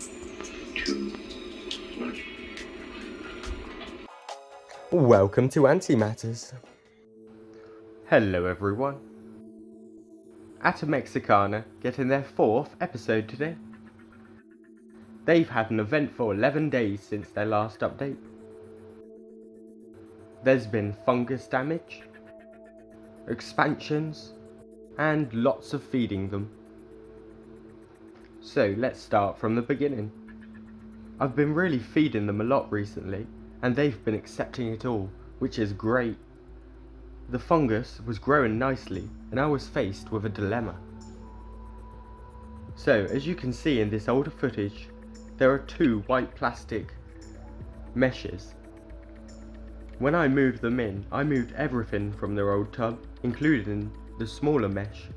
2, 1. Welcome to Antimatters. Hello everyone. Atta Mexicana getting their 4th episode today. They've had an eventful 11 days since their last update. There's been fungus damage, expansions, and lots of feeding them. So let's start from the beginning. I've been really feeding them a lot recently, and they've been accepting it all, which is great. The fungus was growing nicely, and I was faced with a dilemma. So, as you can see in this older footage, there are 2 white plastic meshes. When I moved them in, I moved everything from their old tub, including the smaller mesh.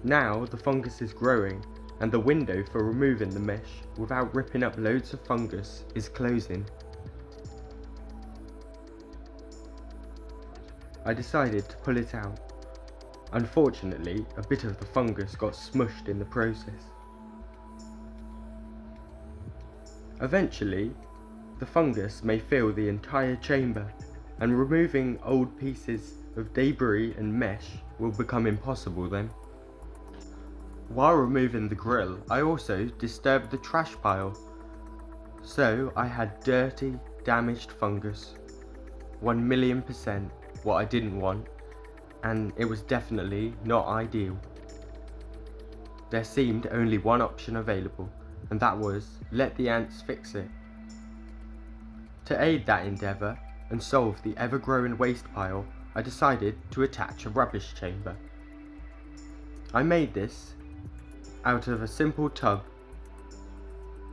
Now the fungus is growing, and the window for removing the mesh without ripping up loads of fungus is closing. I decided to pull it out. Unfortunately, a bit of the fungus got smushed in the process. Eventually, the fungus may fill the entire chamber, and removing old pieces of debris and mesh will become impossible then. While removing the grill, I also disturbed the trash pile, so I had dirty, damaged fungus. 1,000,000% what I didn't want, and it was definitely not ideal. There seemed only one option available, and that was let the ants fix it. To aid that endeavour and solve the ever-growing waste pile, I decided to attach a rubbish chamber. I made this out of a simple tub.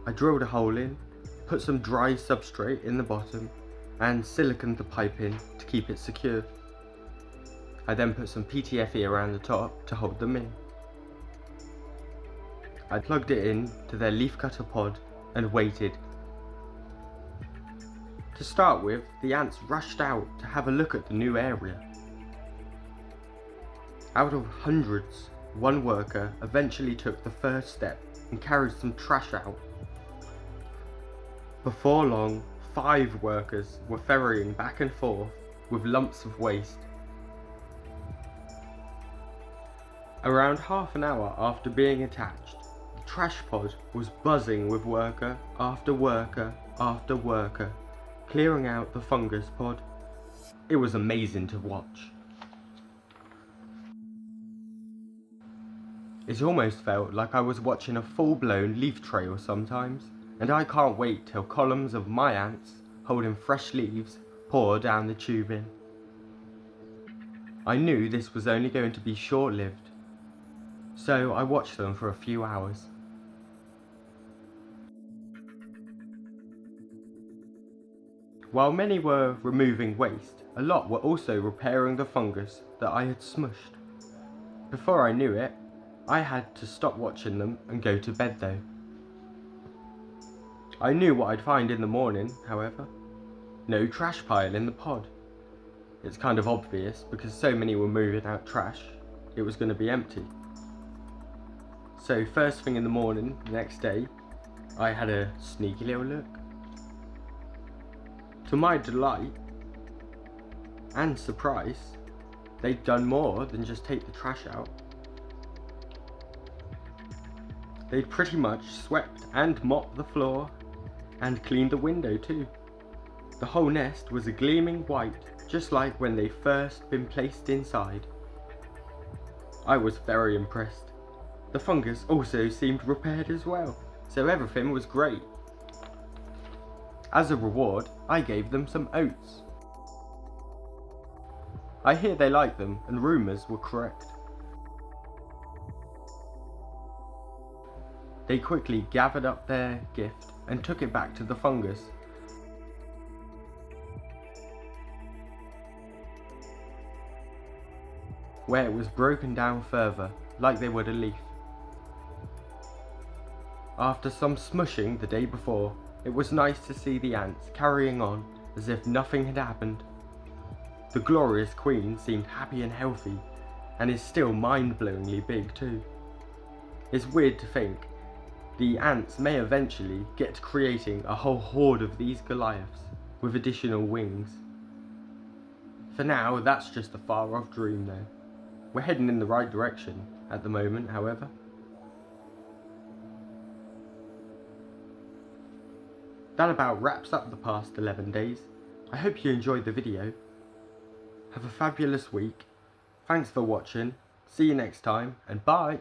I drilled a hole in, put some dry substrate in the bottom, and siliconed the pipe in to keep it secure. I then put some PTFE around the top to hold them in. I plugged it in to their leafcutter pod and waited. To start with, the ants rushed out to have a look at the new area. Out of hundreds, one worker eventually took the first step and carried some trash out. Before long, 5 workers were ferrying back and forth with lumps of waste. Around half an hour after being attached, the trash pod was buzzing with worker after worker after worker, clearing out the fungus pod. It was amazing to watch. It almost felt like I was watching a full-blown leaf trail sometimes, and I can't wait till columns of my ants, holding fresh leaves, pour down the tubing. I knew this was only going to be short-lived, so I watched them for a few hours. While many were removing waste, a lot were also repairing the fungus that I had smushed. Before I knew it, I had to stop watching them and go to bed though. I knew what I'd find in the morning, however. No trash pile in the pod. It's kind of obvious because so many were moving out trash, it was going to be empty. So first thing in the morning, the next day, I had a sneaky little look. To my delight and surprise, they'd done more than just take the trash out. They'd pretty much swept and mopped the floor and cleaned the window too. The whole nest was a gleaming white, just like when they'd first been placed inside. I was very impressed. The fungus also seemed repaired as well, so everything was great. As a reward, I gave them some oats. I hear they like them, and rumours were correct. They quickly gathered up their gift and took it back to the fungus. Where it was broken down further, like they would a leaf. After some smushing the day before, it was nice to see the ants carrying on as if nothing had happened. The glorious queen seemed happy and healthy, and is still mind-blowingly big too. It's weird to think the ants may eventually get to creating a whole horde of these Goliaths with additional wings. For now, that's just a far off dream though. We're heading in the right direction at the moment, however. That about wraps up the past 11 days. I hope you enjoyed the video. Have a fabulous week. Thanks for watching. See you next time, and bye!